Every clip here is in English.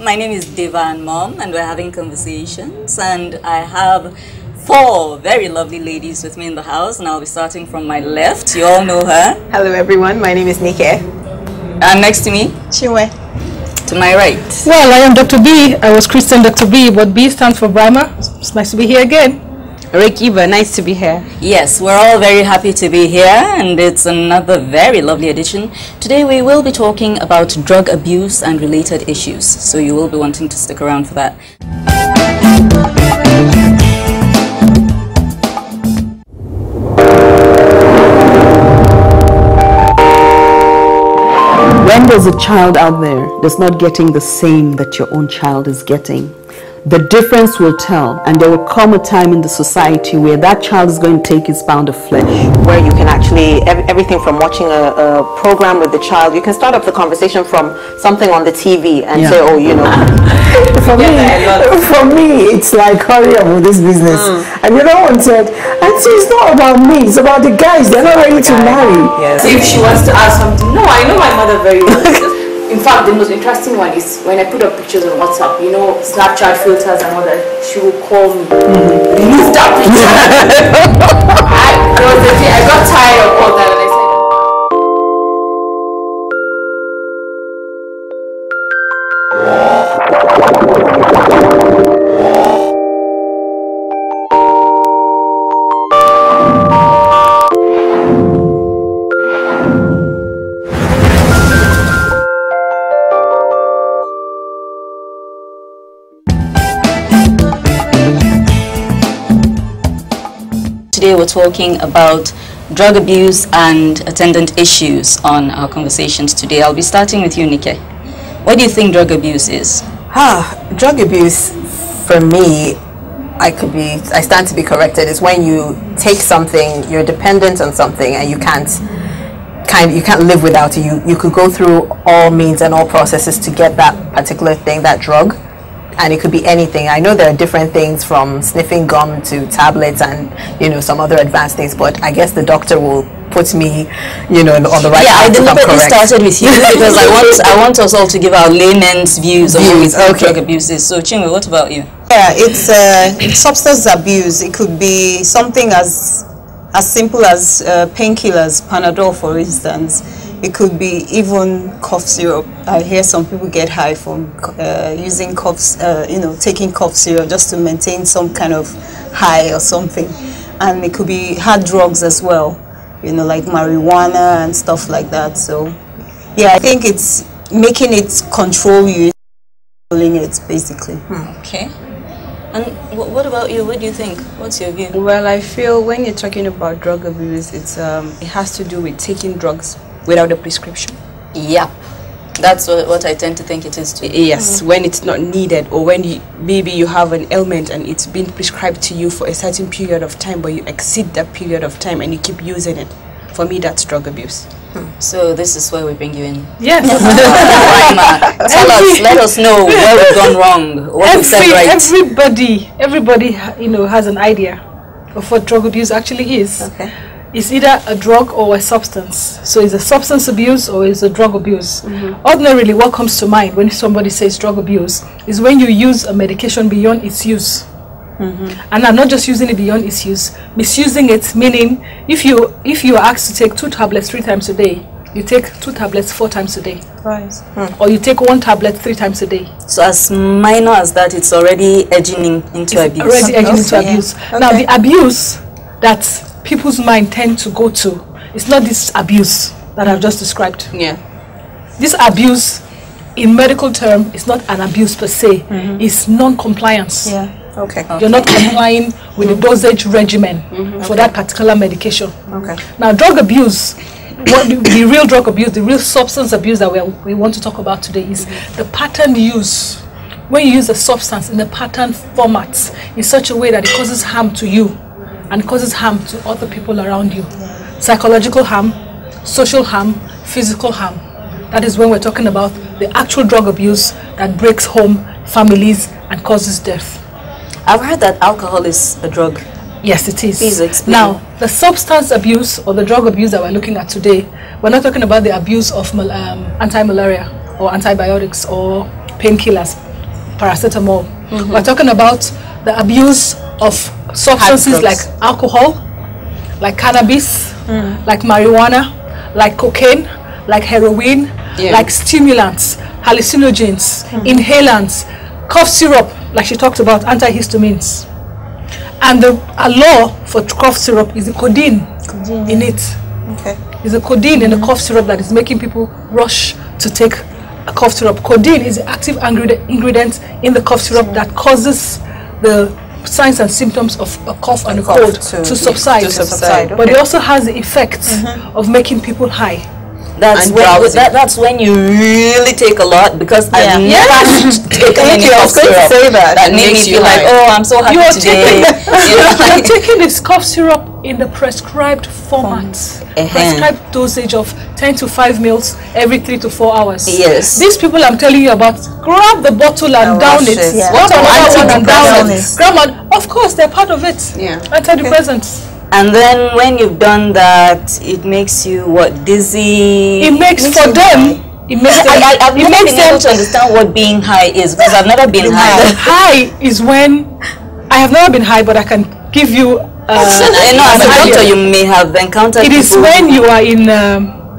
My name is Devan Mom, and we're having conversations, and I have 4 very lovely ladies with me in the house, and I'll be starting from my left. You all know her. Hello everyone, my name is Nike. And next to me, Chinwe. to my right. Well, I am Dr. B. I was Christian Dr. B, but B stands for Brahma. It's nice to be here again. Rick Eva, nice to be here. Yes, we're all very happy to be here, and it's another very lovely edition. Today we will be talking about drug abuse and related issues, so you will be wanting to stick around for that. When there's a child out there that's not getting the same that your own child is getting, the difference will tell, and there will come a time in the society where that child is going to take his pound of flesh. Where you can actually, everything from watching a program with the child, you can start up the conversation from something on the TV and say, oh, you know. For me, it's like, hurry up with this business. And the other one said, Auntie, it's not about me, it's about the guys, they're not ready to marry. Yes. If she wants to ask something, no, I know my mother very well. In fact, the most interesting one is when I put up pictures on WhatsApp, you know, Snapchat filters and all that, she will call me. Remove that picture. I got tired of all that and I said, Today we're talking about drug abuse and attendant issues on our conversations today. I'll be starting with you, Nike. What do you think drug abuse is? Drug abuse, for me, I stand to be corrected, is when you take something, you're dependent on something, and you can't live without it. You could go through all means and all processes to get that particular thing, that drug. And it could be anything. I know there are different things from sniffing gum to tablets and, you know, some other advanced things, but I guess the doctor will put me, you know, on the right path. I deliberately started with you because I want us all to give our layman's views on what drug abuse is. So Chinwe, what about you? Yeah, it's substance abuse. It could be something as simple as painkillers, Panadol for instance. It could be even cough syrup. I hear some people get high from using coughs, taking cough syrup just to maintain some kind of high or something. And it could be hard drugs as well, you know, like marijuana and stuff like that. So, yeah, I think it's making it control you, controlling it basically. Okay. And what about you? What do you think? What's your view? Well, I feel when you're talking about drug abuse, it has to do with taking drugs without a prescription. Yeah, that's what I tend to think it is too. Yes, when it's not needed, or when maybe you have an ailment and it's been prescribed to you for a certain period of time, but you exceed that period of time and you keep using it. For me, that's drug abuse. So this is where we bring you in. Yes. Let us know where we've gone wrong. What we said right. Everybody, you know, has an idea of what drug abuse actually is. Okay. It's either a drug or a substance. So it's a substance abuse or it's a drug abuse. Ordinarily, what comes to mind when somebody says drug abuse is when you use a medication beyond its use. And I'm not just using it beyond its use, misusing it, meaning if you are asked to take 2 tablets 3 times a day, you take 2 tablets 4 times a day. Right. Or you take 1 tablet 3 times a day. So as minor as that, it's already edging into abuse. Already edging into abuse. Okay. Now the abuse that people's mind tend to go to, it's not this abuse that I've just described. Yeah. This abuse, in medical term, is not an abuse per se. It's non-compliance. Yeah. Okay. You're not complying with the dosage regimen for that particular medication. Okay. Now, drug abuse, the real drug abuse, the real substance abuse that we want to talk about today is the pattern use. When you use a substance in a pattern format in such a way that it causes harm to you and causes harm to other people around you. Psychological harm, social harm, physical harm. That is when we're talking about the actual drug abuse that breaks home, families, and causes death. I've heard that alcohol is a drug. Yes, it is. Please explain. Now, the substance abuse or the drug abuse that we're looking at today, we're not talking about the abuse of anti-malaria or antibiotics or painkillers. paracetamol. We're talking about the abuse of substances like alcohol, like cannabis, like marijuana, like cocaine, like heroin, like stimulants, hallucinogens, inhalants, cough syrup, like she talked about, antihistamines. And a law for cough syrup is the codeine in it. Okay. It's the codeine in the cough syrup that is making people rush to take a cough syrup. Codeine is the active ingredient in the cough syrup that causes the signs and symptoms of a cough and a cold to subside. Okay. But it also has the effect of making people high. That's when you really take a lot, because I've never taken any cough syrup that made me feel like, oh, I'm so happy today. You're taking this cough syrup in the prescribed format, prescribed dosage of 10 to 5 mils every 3 to 4 hours. Yes. These people I'm telling you about, grab the bottle and down it. What and down it. Grab one. Of course, they're part of it. Antidepressants. And then when you've done that, it makes you dizzy? It makes for them. It makes them. I've never been able to understand what being high is, because I've never been high. High is when I have never been high, but I can give you. As a doctor, you may have encountered. It is when you are in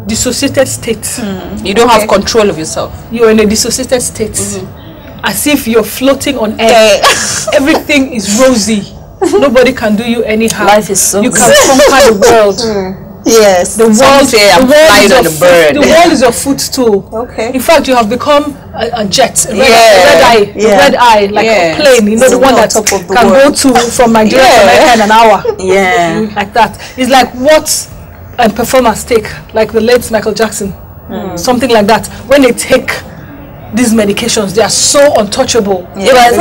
dissociated state. You don't have control of yourself. You're in a dissociated state, as if you're floating on air. Everything is rosy. Nobody can do you any harm. Life is so. You can conquer the world. Yes. The world is your footstool. Okay. In fact, you have become a jet, a red eye, like a plane. You know, the one that can go from Nigeria to America in an hour. Yeah. Like that. It's like what performers take, like the late Michael Jackson, something like that. When they take these medications, they are so untouchable. They are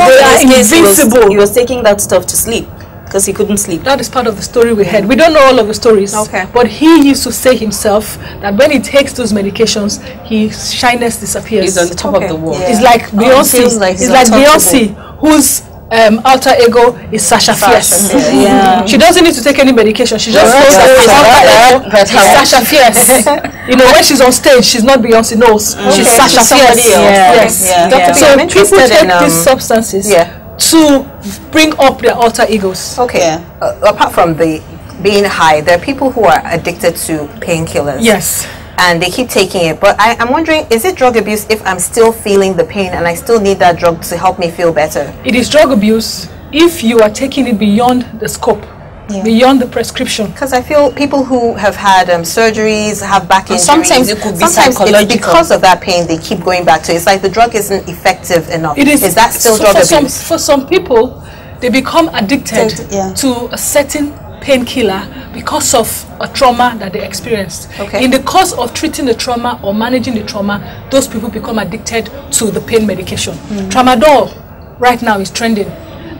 invincible. He was taking that stuff to sleep because he couldn't sleep. That is part of the story we had. We don't know all of the stories. But he used to say himself that when he takes those medications, his shyness disappears. He's on the top of the world. It's like Beyonce. It's like Beyonce, whose alter ego is Sasha Fierce. She doesn't need to take any medication. She just knows that is Sasha Fierce. You know, when she's on stage, she's not Beyonce. Knows she's Sasha Fierce. So people take these substances to bring up their alter egos. Apart from the being high, there are people who are addicted to painkillers. Yes. And they keep taking it. But I'm wondering, is it drug abuse if I'm still feeling the pain and I still need that drug to help me feel better? It is drug abuse if you are taking it beyond the scope, beyond the prescription. Because I feel people who have had surgeries, have back injuries. Sometimes it could be psychological. It's because of that pain they keep going back to it. It's like the drug isn't effective enough. Is that still drug abuse? For some people, they become addicted to a certain painkiller because of a trauma that they experienced. In the course of treating the trauma or managing the trauma, those people become addicted to the pain medication. Tramadol right now is trending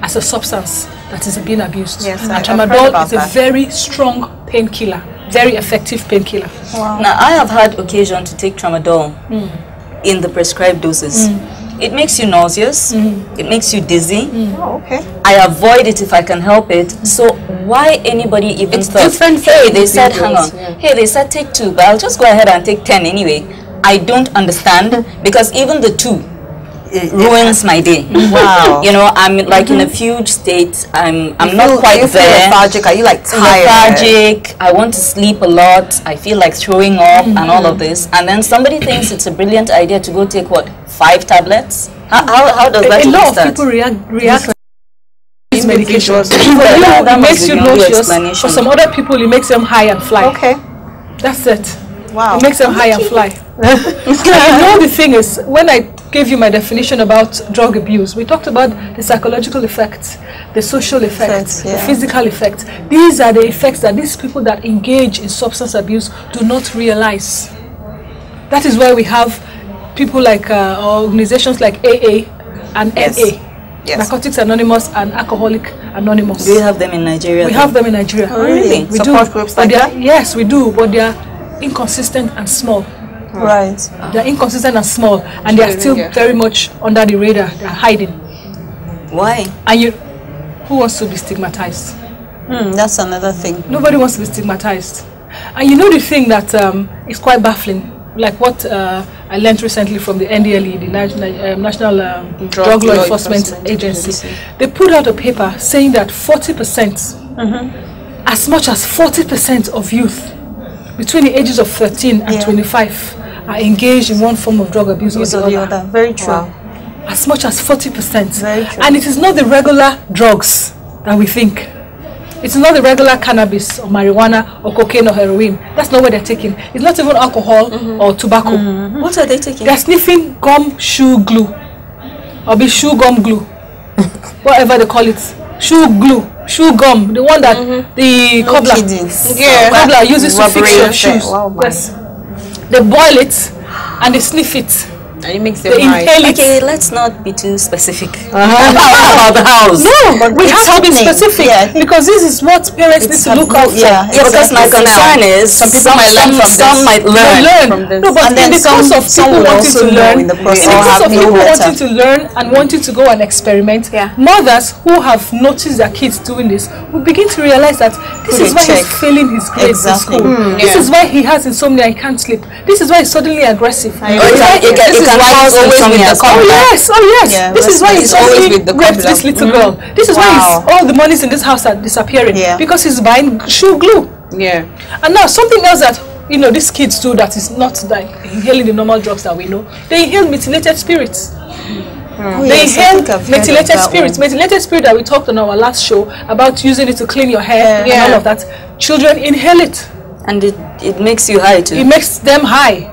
as a substance that is being abused. And tramadol is a very strong painkiller, very effective painkiller. Now, I have had occasion to take tramadol in the prescribed doses. It makes you nauseous. It makes you dizzy. I avoid it if I can help it. So why anybody even thought, hey, they said, hang on, hey, they said take 2, but I'll just go ahead and take 10 anyway. I don't understand, because even the 2 ruins my day. You know, I'm like in a fugue state. I'm not quite there. Lethargic? Are you like tired? Lethargic. I want to sleep a lot. I feel like throwing up and all of this. And then somebody thinks it's a brilliant idea to go take 5 tablets? How does that A lot start? of people react to these medications. For you, it makes you nauseous. For some other people, it makes them high and fly. That's it. It makes them high and fly. You know, the thing is, when I gave you my definition about drug abuse, we talked about the psychological effects, the social effects, the physical effects. These are the effects that these people that engage in substance abuse do not realize. That is why we have people like organizations like AA and NA, Narcotics Anonymous and Alcoholic Anonymous. Do you have them in Nigeria? We have them in Nigeria. Oh, really? We Support do. groups like that? Yes, we do, but they are inconsistent and small. They are inconsistent and small, and they are still very much under the radar. They are hiding. Why? And who wants to be stigmatized? That's another thing. Nobody wants to be stigmatized. And you know the thing that is quite baffling. like what I learned recently from the NDLE, the National Drug Law Enforcement Agency. They put out a paper saying that 40%, as much as 40% of youth between the ages of 13 and 25 are engaged in one form of drug abuse or the other. Very true. Wow. As much as 40%. Very true. And it is not the regular drugs that we think. It's not the regular cannabis or marijuana or cocaine or heroin. That's not what they're taking. It's not even alcohol or tobacco. What are they taking? They're sniffing gum shoe glue. Or be shoe gum glue. Whatever they call it. Shoe glue. Shoe gum. The one that the cobbler uses to fix your shoes. Yes. They boil it and they sniff it. And it makes them inhale it. Okay, let's not be too specific about the house. No, but we have to be specific because this is what parents need to look out for. Because my concern is some people might learn from some might learn from this. No, but in the course of people wanting to learn, in the course of people wanting to learn and wanting to go and experiment, mothers who have noticed their kids doing this will begin to realize that this is why he's failing his grades in school. This is why he has insomnia and can't sleep. This is why he's suddenly aggressive. Why he's always with the cobbler. This is why he's always with this little girl. This is why all the monies in this house are disappearing because he's buying shoe glue. And now something else that these kids do that is not like inhaling the normal drugs that we know. They inhale methylated spirits. They inhale methylated spirits. Methylated spirit that we talked on our last show about using it to clean your hair and all of that. Children inhale it. And it makes you high too. It makes them high.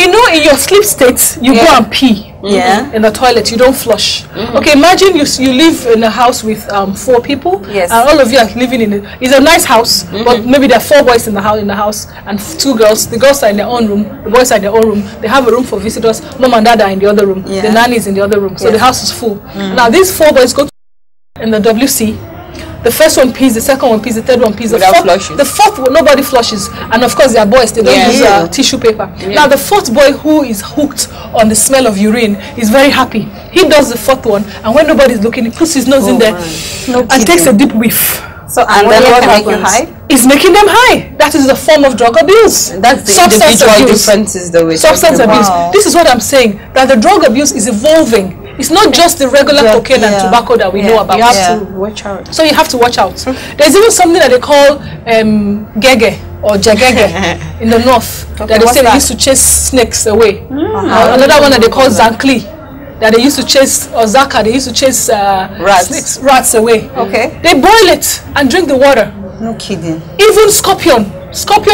In your sleep state, you go and pee in the toilet. You don't flush. Okay, imagine you live in a house with 4 people. And all of you are living in it. It's a nice house, but maybe there are 4 boys in the house and 2 girls. The girls are in their own room. The boys are in their own room. They have a room for visitors. Mom and dad are in the other room. The nanny is in the other room. So the house is full. Now these 4 boys go in the WC. The first one pees, the second one pees, the third one pees. The fourth one, nobody flushes. And of course, they are boys, they don't use tissue paper. Now, the 4th boy who is hooked on the smell of urine is very happy. He does the 4th one, and when nobody's looking, he puts his nose in there and takes a deep whiff. So, and then what happens? It's making them high. That is a form of drug abuse. That's the individual differences, though. Substance abuse. This is what I'm saying, that the drug abuse is evolving. It's not just the regular cocaine and tobacco that we know about. You have to watch out. So you have to watch out. There's even something that they call gege or jagege in the north that they say they used to chase snakes away. Another one that they call zankli that they used to chase, or zaka, they used to chase rats away. They boil it and drink the water. No kidding. Even scorpion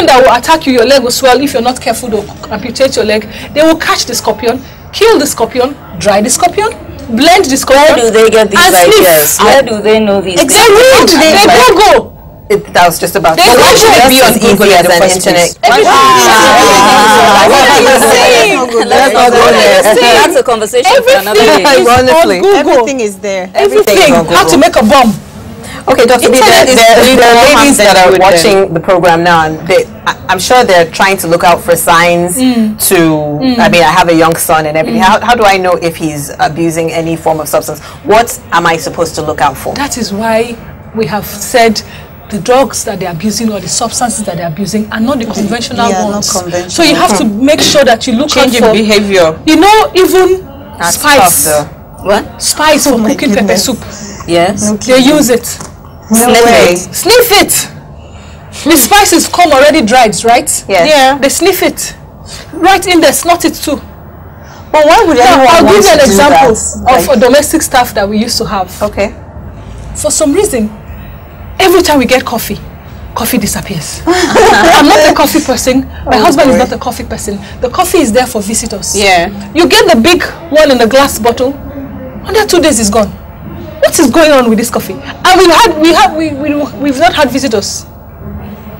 that will attack you, your leg will swell if you're not careful to amputate your leg. They will catch the scorpion, kill the scorpion, dry the scorpion, blend the scorpion. Where do they get these ideas? Where do they know these? Exactly. They Google. That was just about. Why should it be on Google as an internet? That's a conversation for another day. Honestly, everything is there. Everything. How to make a bomb. Okay, Dr. B, there are ladies that are watching the program now, and I'm sure they're trying to look out for signs to, I mean, I have a young son and everything. How do I know if he's abusing any form of substance? What am I supposed to look out for? That is why we have said the drugs that they're abusing or the substances that they're abusing are not the conventional ones. Not conventional. So you have to make sure that you look out for changing behavior. Even spice. What? Spice for cooking pepper soup. Yes. They use it. Sniff it. The spices come already dried, right? They sniff it. Right in there, snort it too. But why would anyone I'll give you an example of a domestic staff that we used to have. For some reason, every time we get coffee disappears. I'm not a coffee person. My husband is not a coffee person. The coffee is there for visitors. You get the big one in a glass bottle. Under 2 days is gone. What is going on with this coffee? And we've not had visitors.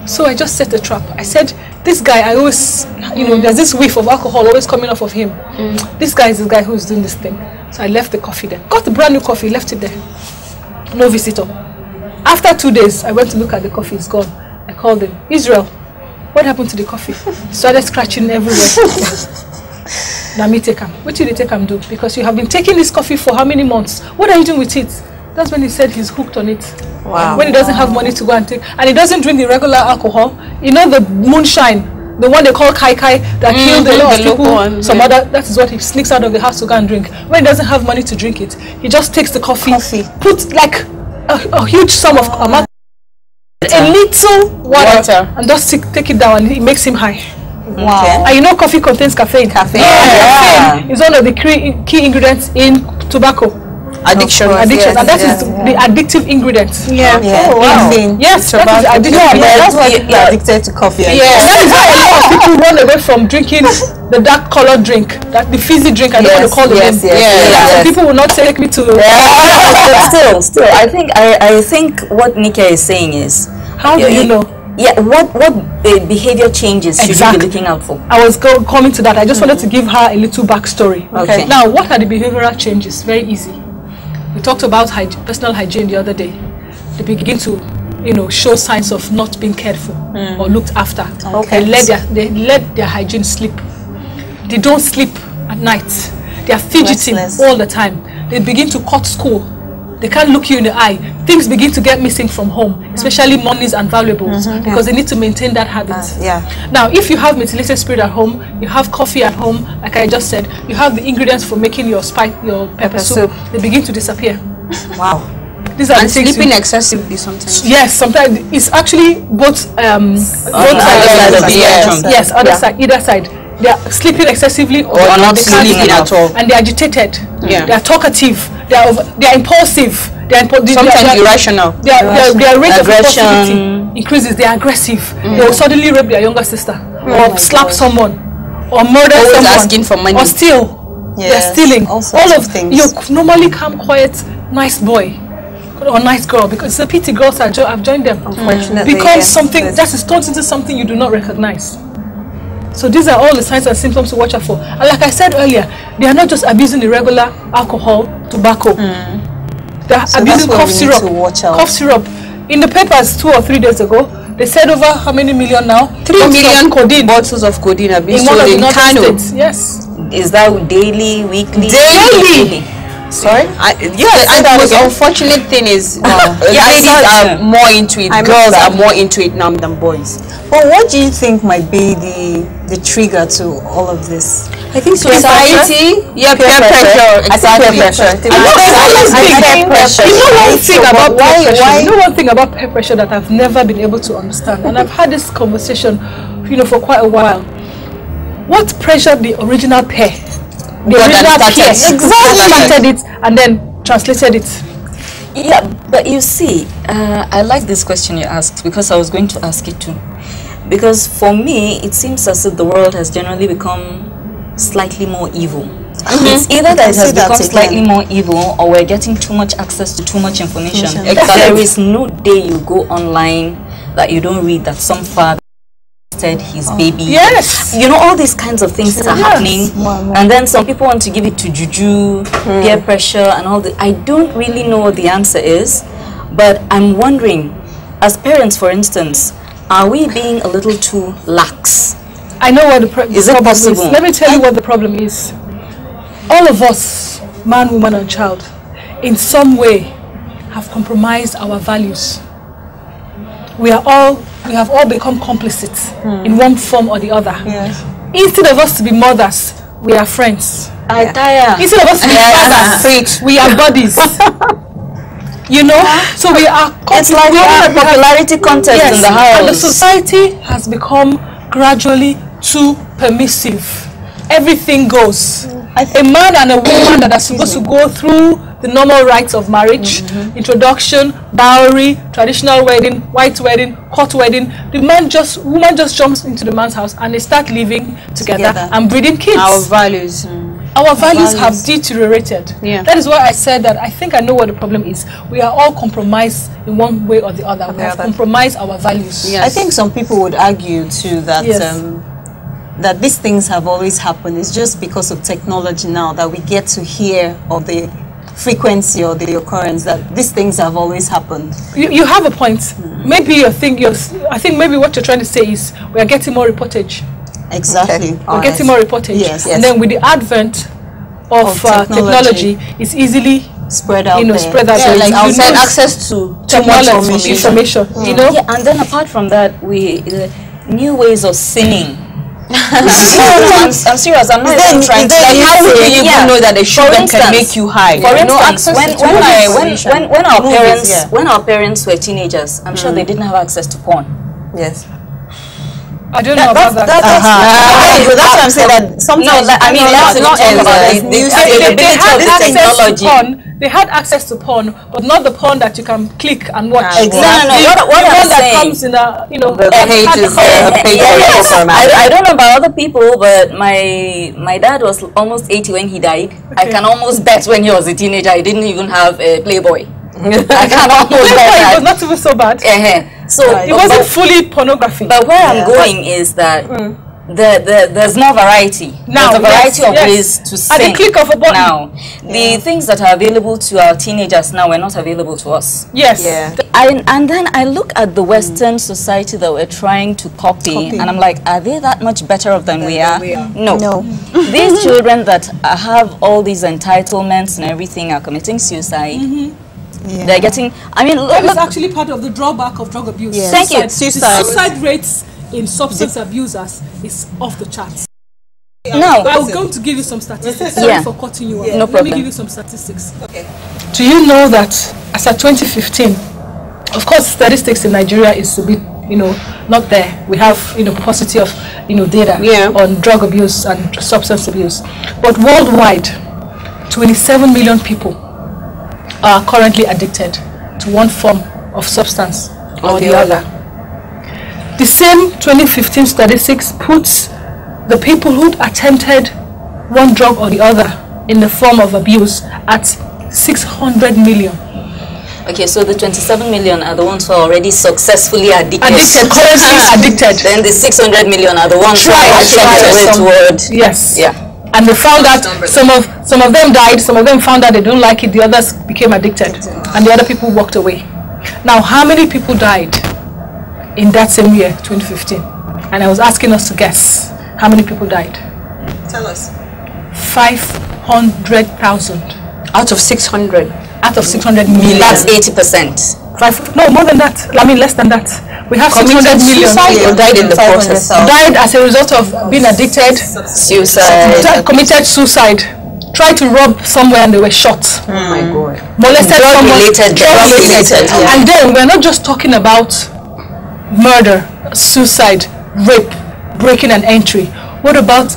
So I just set a trap. I said, this guy, I always, there's this whiff of alcohol always coming off of him. This guy is the guy who's doing this thing. So I left the coffee there. Got the brand new coffee, left it there. No visitor. After 2 days, I went to look at the coffee. It's gone. I called him. Israel, what happened to the coffee? Started scratching everywhere. Now me take him. What did you take him do? Because you have been taking this coffee for how many months? What are you doing with it? That's when he said he's hooked on it. Wow. When he doesn't have money to go and take, and he doesn't drink the regular alcohol. You know, the moonshine, the one they call kai kai, that killed a lot of people. Some other, that is what he sneaks out of the house to go and drink. When he doesn't have money to drink it, he just takes the coffee. Puts like a huge sum of amount, a little water, and just take it down, and it makes him high. Wow. Okay. And you know, coffee contains caffeine. Caffeine is one of the key ingredients in tobacco. Addiction, and that is the addictive ingredient. Oh, wow. Yes, that is addictive. That's why people are addicted to coffee. Yes, that is why a lot of people run away from drinking the dark colored drink, that the fizzy drink. I don't want to call it. Yes. People will not take me to. But still, I think what Nika is saying is, how do you know? Yeah, what behavior changes should you be looking out for? I was coming to that. I just wanted to give her a little backstory. Okay. Now, what are the behavioral changes? Very easy. We talked about personal hygiene the other day. They begin to, show signs of not being cared for or looked after. Okay. They let their hygiene slip. They don't sleep at night. They are fidgeting all the time. They begin to cut school. They can't look you in the eye. Things begin to get missing from home, especially monies and valuables, because they need to maintain that habit. Now, if you have methylated spirit at home, you have coffee at home, like I just said, you have the ingredients for making your pepper soup, they begin to disappear. Wow. These are and sleeping excessively sometimes. Yes, sometimes it's actually both sides of the spectrum. Yes, either side. They are sleeping excessively or not sleeping at all, and they are agitated. They are talkative. They are impulsive. Sometimes irrational. Their rate of impulsivity increases. They are aggressive. They will suddenly rape their younger sister, or slap someone, or murder someone, asking for money, or steal. They're stealing. All of things. You normally calm, quiet, nice boy or nice girl, because it's a pity girls have joined them. Unfortunately, becomes something that is turned into something you do not recognize. So these are all the signs and symptoms to watch out for. And like I said earlier, they are not just abusing the regular alcohol, tobacco. They are abusing cough syrup. Cough syrup. In the papers 2 or 3 days ago, they said over how many million now? 3 million codeine bottles of codeine have been sold in Kano. Yes. Is that daily, weekly? Daily. Sorry? And the most unfortunate thing is ladies are more into it, girls are more into it now than boys. But what do you think might be the trigger to all of this? I think society, peer pressure. Exactly. You know one thing about peer pressure that I've never been able to understand, and I've had this conversation, for quite a while. What pressured the original peer? The original peer started it and then translated it. Yeah, but you see, I like this question you asked, because I was going to ask it too. Because for me, it seems as if the world has generally become slightly more evil. It's either that it has become slightly more evil, or we're getting too much access to too much information. There is no day you go online that you don't read that some father his baby. Yes. All these kinds of things are happening. And then some people want to give it to juju, peer pressure and all that. I don't really know what the answer is, but I'm wondering, as parents, for instance, are we being a little too lax? I know what the problem is. Let me tell you what the problem is. All of us, man, woman and child, in some way have compromised our values. We have all become complicit in one form or the other. Yes. Instead of us to be mothers, we are friends. Instead of us to be fathers, we are buddies. So we are. It's like a popularity contest in the house. And the society has become gradually too permissive. Everything goes. A man and a woman that are supposed to go through the normal rites of marriage, introduction, dowry, traditional wedding, white wedding, court wedding. Woman just jumps into the man's house and they start living together and breeding kids. Our values. Our values have deteriorated. That is why I said that I think I know what the problem is. We are all compromised in one way or the other. We have compromised our values. I think some people would argue too that that these things have always happened. It's just because of technology now that we get to hear of the frequency or the occurrence, that these things have always happened. You have a point. Maybe I think maybe what you're trying to say is we are getting more reportage. Exactly. We're getting more reportage. Yes. And then with the advent of technology, it's easily spread out spread out. Yeah, like outside know, access to technology, information. You know. Yeah, and then apart from that, new ways of sinning. I'm serious. I'm not even trying to. Like, how would you even know that a sugar can make you high? For instance, when our parents were teenagers, I'm sure they didn't have access to porn. Yes. I don't know about that. That's what I'm saying. That sometimes let's not talk about the availability of the technology. They had access to porn, but not the porn that you can click and watch. Exactly. What I'm that saying, comes in a I don't know about other people, but my dad was almost 80 when he died. Okay. I can almost bet when he was a teenager, he didn't even have a Playboy. I can almost bet that. It was not even so bad. So it wasn't fully pornography. But where I'm going is that there's more variety. Now, there's a variety of ways to sin. At the click of a button. Now, the things that are available to our teenagers now were not available to us. Yes. Yeah. And then I look at the Western society that we're trying to copy, and I'm like, are they that much better off than we are? No. These children that have all these entitlements and everything are committing suicide. Yeah. They're getting, that is actually part of the drawback of drug abuse. Yes. Thank you. The suicide rates in substance abusers is off the charts. No. I'm going to give you some statistics. Sorry for cutting you off. No problem. Let me give you some statistics. Okay. Do you know that as of 2015, of course, statistics in Nigeria is a bit, not there. We have, paucity of, data on drug abuse and substance abuse. But worldwide, 27 million people are currently addicted to one form of substance or the other. The same 2015 statistics puts the people who attempted one drug or the other in the form of abuse at 600 million. Okay, so the 27 million are the ones who are already successfily addicted. Currently addicted. Then the 600 million are the ones who are actually toward. Yes. Yeah. And they found out some of them died, some of them found out they don't like it, the others became addicted, and the other people walked away. Now, how many people died in that same year, 2015? And I was asking us to guess how many people died. Tell us. 500,000 out of 600. Out of 600 million. That's 80%. No, more than that. Less than that. We have 600 million people died in the process. Died as a result of being addicted, suicide, committed suicide, tried to rob somewhere and they were shot. Oh my God. Molested someone. Drug-related. And then we're not just talking about murder, suicide, rape, breaking and entry. What about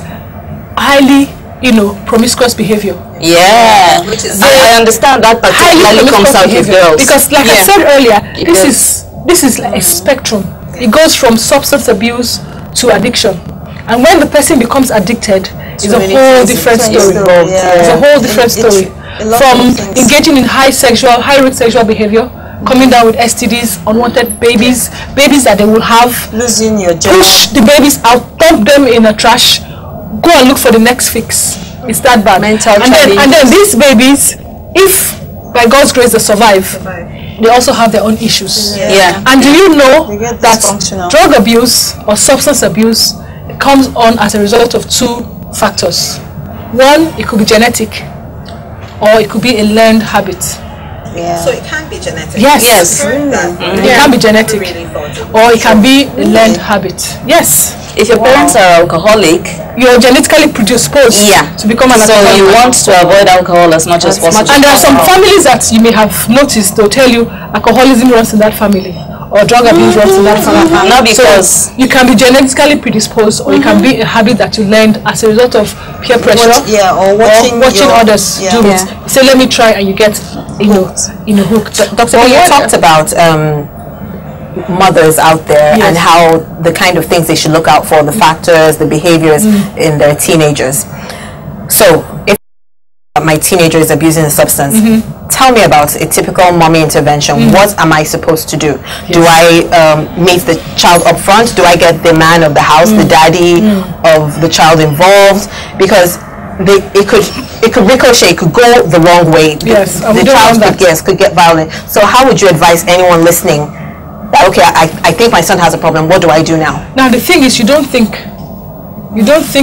highly, promiscuous behavior? Yeah, I understand that particularly comes out with girls. Because like I said earlier, this is like a spectrum. It goes from substance abuse to addiction. And when the person becomes addicted, it's a whole different story. It's a whole different story. From engaging in high-risk sexual behavior, coming down with STDs, unwanted babies that they will have, losing your job, push the babies out, dump them in a trash, go and look for the next fix. It's that bad. And then these babies, if by God's grace they survive, they also have their own issues. And do you know that drug abuse or substance abuse comes on as a result of two factors? One, it could be genetic, or it could be a learned habit. So it can be genetic. Yes. It can be genetic, or it can be a learned habit. Yes. If your parents are alcoholic, you're genetically predisposed to become an alcoholic. So you want to avoid alcohol as much as possible. And there are some families that you may have noticed, they'll tell you alcoholism runs in that family, or drug abuse runs in that family. Not because you can be genetically predisposed, or it can be a habit that you learned as a result of peer pressure, or watching others do it. So let me try, and you get hooked. Dr. You talked about mothers out there and how the kind of things they should look out for, the factors, the behaviors in their teenagers. So if my teenager is abusing a substance, tell me about a typical mommy intervention. What am I supposed to do? Do I meet the child up front? Do I get the man of the house, the daddy of the child involved? Because it could ricochet, it could go the wrong way. The child could get violent. So how would you advise anyone listening? Okay, I think my son has a problem. What do I do now? Now the thing is, you don't think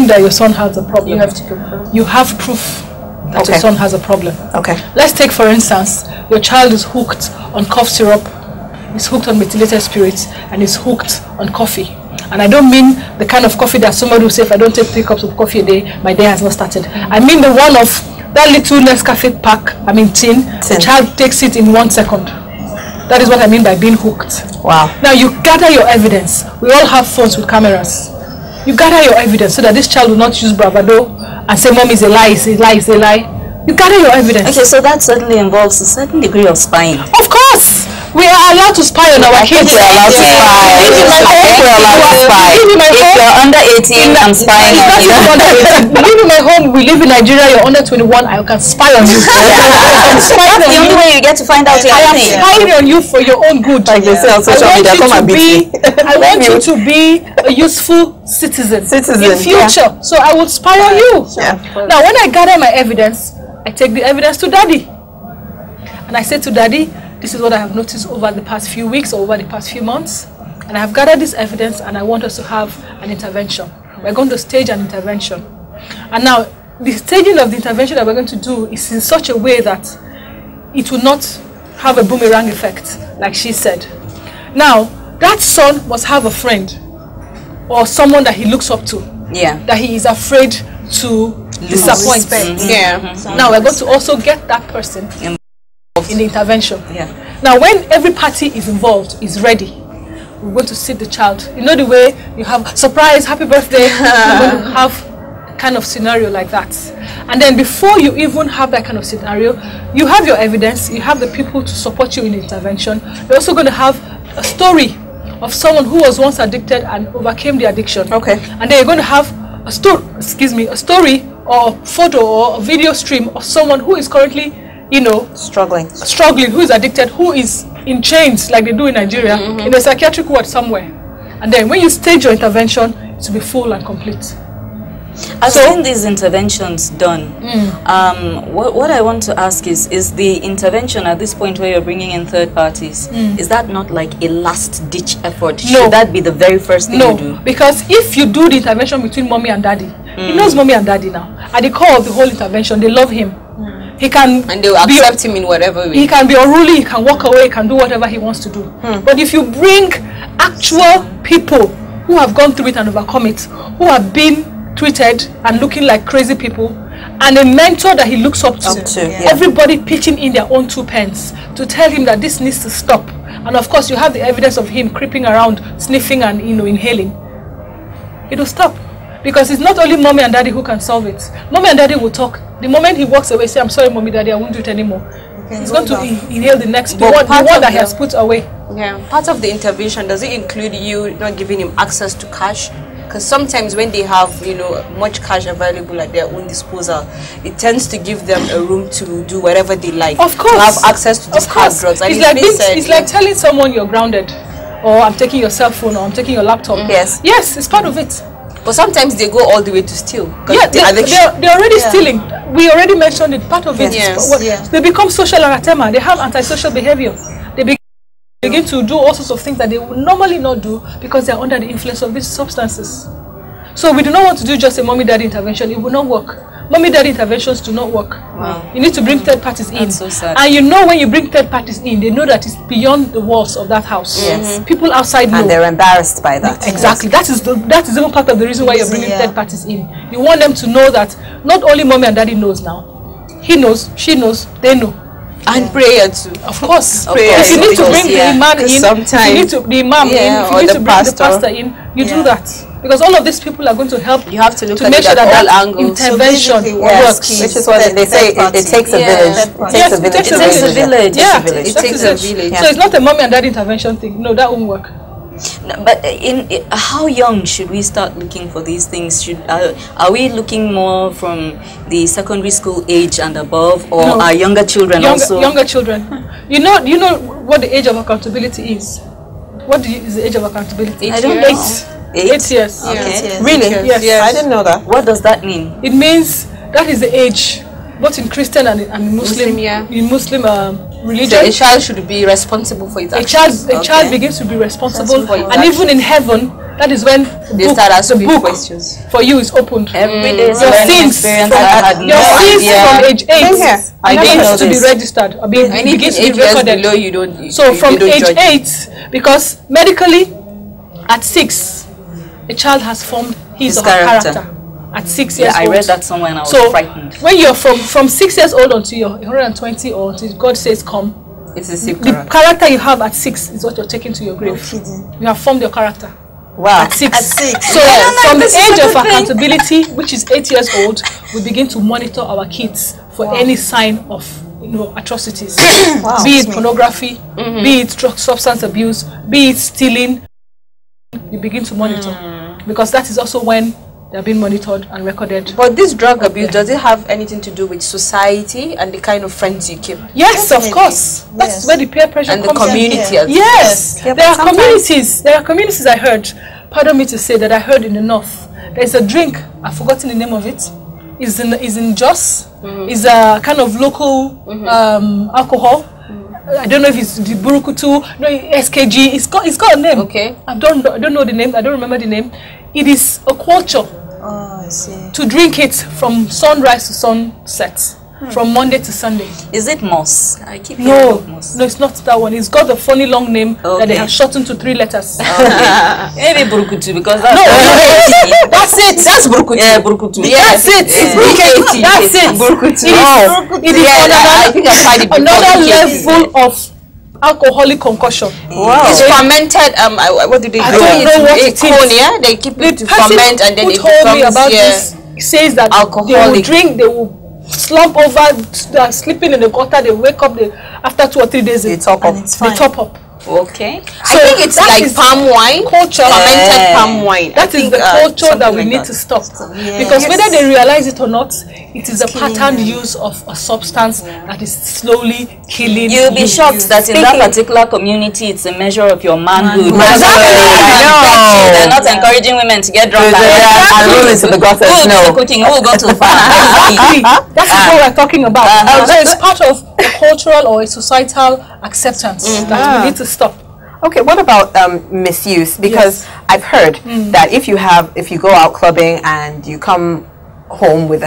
that your son has a problem. You have to confirm. You have proof. that your son has a problem. Okay. Let's take, for instance, your child is hooked on cough syrup, is hooked on methylated spirits, and is hooked on coffee. And I don't mean the kind of coffee that somebody will say, if I don't take 3 cups of coffee a day, my day has not started. I mean the one of that little Nescafe pack, tin. The child takes it in 1 second. That is what I mean by being hooked. Wow. Now you gather your evidence. We all have phones with cameras. You gather your evidence so that this child will not use bravado and say, Mom is a lie, it's a lie, it's a lie. You gather your evidence. Okay, so that certainly involves a certain degree of spying. Of course! We are allowed to spy on our kids. We're allowed to spy. We're allowed to spy. If you're under 18, I'm spying on you. Live in my home, we live in Nigeria, you're under 21, I can spy on you. That's the only way you get to find out I am spying on you for your own good. Like they say on social media, come and beat me. I want you to be a useful citizen in future. Yeah. So I will spy on you. Yeah. Now when I gather my evidence, I take the evidence to Daddy. And I say to Daddy, this is what I have noticed over the past few weeks or over the past few months. And I have gathered this evidence and I want us to have an intervention. We're going to stage an intervention. And now, the staging of the intervention that we're going to do is in such a way that it will not have a boomerang effect, like she said. Now, that son must have a friend or someone that he looks up to. Yeah. That he is afraid to disappoint. Now, we're going to also get that person in the intervention. Yeah. Now, when every party is involved, is ready, we're going to sit the child. You know the way you have surprise, happy birthday. We're going to have a kind of scenario like that. And then before you even have that kind of scenario, you have your evidence, you have the people to support you in the intervention. You're also going to have a story of someone who was once addicted and overcame the addiction. Okay. And then you're going to have a story or a photo or a video stream of someone who is currently, struggling, who is addicted, who is in chains like they do in Nigeria, in a psychiatric ward somewhere. And then when you stage your intervention, it will be full and complete. I've seen these interventions done. What I want to ask is the intervention at this point where you're bringing in third parties, is that not like a last-ditch effort? No. Should that be the very first thing you do? No, because if you do the intervention between mommy and daddy, he knows mommy and daddy now. At the core of the whole intervention, they love him. He can and they will accept him in whatever way. He can be unruly, he can walk away, he can do whatever he wants to do. But if you bring actual people who have gone through it and overcome it, who have been treated and looking like crazy people, and a mentor that he looks up to, everybody pitching in their own 2 pence to tell him that this needs to stop. And of course you have the evidence of him creeping around, sniffing and inhaling. It will stop. Because it's not only mommy and daddy who can solve it. Mommy and daddy will talk. The moment he walks away, say, I'm sorry mommy, daddy, I won't do it anymore. He's going to inhale the next, the one that he has put away. Yeah, part of the intervention, does it include you not giving him access to cash? Because sometimes when they have, much cash available at their own disposal, it tends to give them a room to do whatever they like. Of course. To have access to these hard drugs. And it's like telling someone you're grounded, or I'm taking your cell phone, or I'm taking your laptop. Yes. Yes, it's part of it. But sometimes they go all the way to steal. Yeah, they're already stealing. We already mentioned it. Part of it is they become social anathema. They have antisocial behavior. They begin to do all sorts of things that they would normally not do because they are under the influence of these substances. So we do not want to do just a mommy-daddy intervention. It will not work. Mommy-daddy interventions do not work. Wow. You need to bring third parties in. That's so sad. And when you bring third parties in, they know that it's beyond the walls of that house. Yes. People outside know. And they're embarrassed by that. Exactly. That is even part of the reason why you're bringing third parties in. You want them to know that not only mommy and daddy knows now. He knows, she knows, they know. And prayer too. Of course. Prayer. If you need to bring the imam in, sometimes, if you need to the imam in, if you need to bring the pastor in, you do that. Because all of these people are going to help. You have to look to at make sure that angles. Intervention works. Which is what they say. It takes a village. It takes a village. Yeah, it takes a village. So it's not a mommy and daddy intervention thing. No, that won't work. No, but how young should we start looking for these things? Are we looking more from the secondary school age and above, or are younger children also? Younger children. You know what the age of accountability is? What is the age of accountability? I don't know. 8 years. Okay. Really? Yes. I didn't know that. What does that mean? It means that is the age, both in Christian and in Muslim religion. So a child should be responsible for his actions. A child begins to be responsible, and even in heaven, that is when They start asking the book questions. for you is opened. Every day is Your learning sins experience. from, I had no from age 8 I didn't know begins to be this. registered. Or Anything begins to 8 be years recorded. below, you don't. So from they don't age judge you. 8, because medically, at 6, a child has formed his or her character. At 6 years I old. read that somewhere and I was frightened. When you're from 6 years old until you're 120 or until God says come, It's a safe the character you have at 6 is what you're taking to your grave. You have formed your character. Wow. At 6. At 6. So from the age of accountability, which is 8 years old, we begin to monitor our kids for any sign of atrocities. Be it pornography, be it drug substance abuse, be it stealing. You begin to monitor because that is also when they're being monitored and recorded. But this drug abuse, does it have anything to do with society and the kind of friends you keep? Yes, of course. That's where the peer pressure and the comes community. in. Yes, there are communities. There are communities I heard. Pardon me to say that I heard in the north. There's a drink. I've forgotten the name of it. Is in Jos. Is a kind of local alcohol. I don't know if it's the Burukutu, no SKG. It's got a name. Okay. I don't know the name. I don't remember the name. It is a culture to drink it from sunrise to sunset, from Monday to Sunday. Is it moss? I keep No, hearing moss. no, it's not that one. It's got a funny long name that they have shortened to 3 letters. Maybe Burukutu because that's That's it. That's Burukutu. Yeah, Burukutu. That's it. BKT. That's it. Burukutu. It is I think I tried it before. another level of alcoholic concoction. Wow. It's fermented. What do they do? I don't know what it is. Corn, yeah? They keep it to ferment and then who it told me becomes about this says that they will drink, they will slump over, they are sleeping in the gutter, they wake up, after 2 or 3 days they top up. They top up. Okay. So I think it's like palm wine, fermented palm wine. That is the culture that we need to stop. Because whether they realize it or not, it is a patterned use of a substance that is slowly killing you. You'll be shocked that in that particular community, it's a measure of your manhood. They're not encouraging women to get drunk. And roll into the gutter. No cooking. Who will go to far? That is what we're talking about. So it's part of a cultural or a societal acceptance that we need to stop. Okay, what about misuse? Because I've heard that if you go out clubbing and you come home with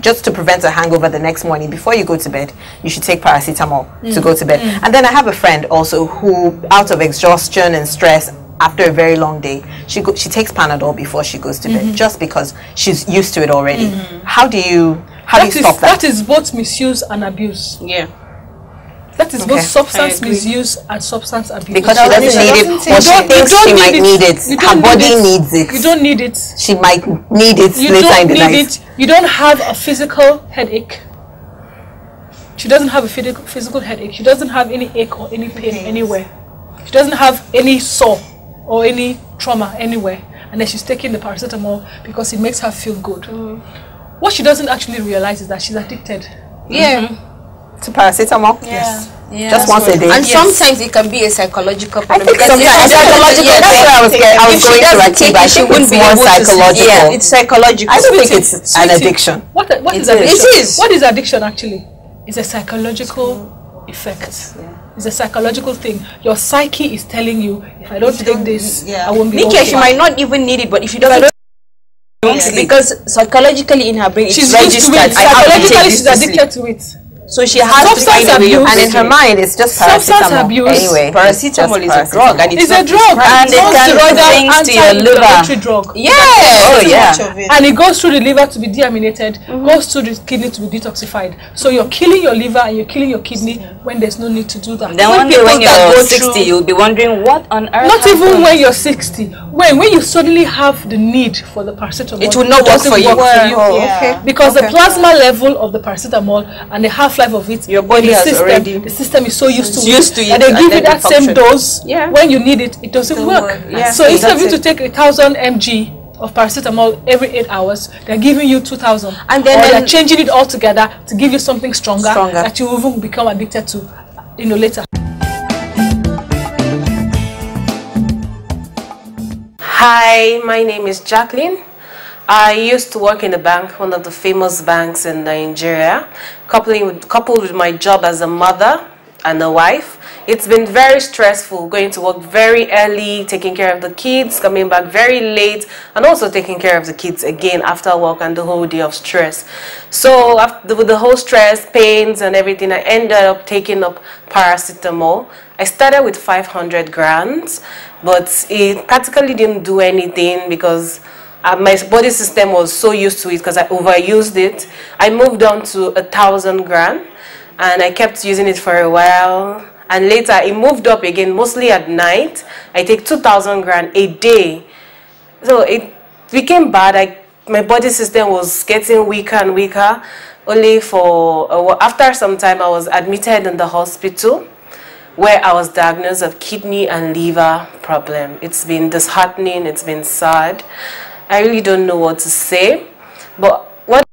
just to prevent a hangover the next morning, before you go to bed, you should take paracetamol to go to bed. And then I have a friend also who, out of exhaustion and stress, after a very long day, she takes Panadol before she goes to bed, just because she's used to it already. How do you stop that? That is both misuse and abuse. Yeah. That is both substance misuse and substance abuse. Because she doesn't need it, or she thinks she might need it. Her body needs it. You don't need it. She might need it later in the night. You don't have a physical headache. She doesn't have a physical headache. She doesn't have any ache or any pain anywhere. She doesn't have any sore or any trauma anywhere. And then she's taking the paracetamol because it makes her feel good. What she doesn't actually realize is that she's addicted. Yeah. To paracetamol? Yes. Yeah, just once a day. And sometimes it can be a psychological problem. I think sometimes psychological. That's where I was going to Akiba. I think it's more psychological. Yeah, it's psychological. I don't think it's an addiction. What is addiction? It is. What is addiction actually? It's a psychological effect. It's a psychological thing. Your psyche is telling you, if I don't take this, I won't be okay. She might not even need it, but if she doesn't, because psychologically in her brain, she's registered. Psychologically, she's addicted to it. So she has substance abuse, and in her mind, it's just paracetamol. Anyway, paracetamol is a drug, and it's a drug, and it can do things to your liver. Drug. And it goes through the liver to be deaminated, goes through the kidney to be detoxified. So you're killing your liver and you're killing your kidney when there's no need to do that. Then one day when you're 60, you'll be wondering what on earth. Not even when you're 60. When you suddenly have the need for the paracetamol, it will not work for you. Because the plasma level of the paracetamol and the half-life of it, your body has already, the system is so used to it that they give you that same dose. When you need it doesn't work. So instead of you to take 1,000 mg of paracetamol every 8 hours, they're giving you 2,000, and then they're changing it all together to give you something stronger that you will even become addicted to later. Hi, my name is Jacqueline. I used to work in a bank, one of the famous banks in Nigeria. Coupled with my job as a mother, and a wife. It's been very stressful, going to work very early, taking care of the kids, coming back very late, and also taking care of the kids again after work and the whole day of stress. So with the whole stress, pains and everything, I ended up taking up paracetamol. I started with 500 grams, but it practically didn't do anything because my body system was so used to it because I overused it. I moved on to 1,000 grams, and I kept using it for a while. And later, it moved up again, mostly at night. I take 2,000 grams a day. So it became bad. My body system was getting weaker and weaker. Only for, after some time, I was admitted in the hospital where I was diagnosed with kidney and liver problem. It's been disheartening. It's been sad. I really don't know what to say. But why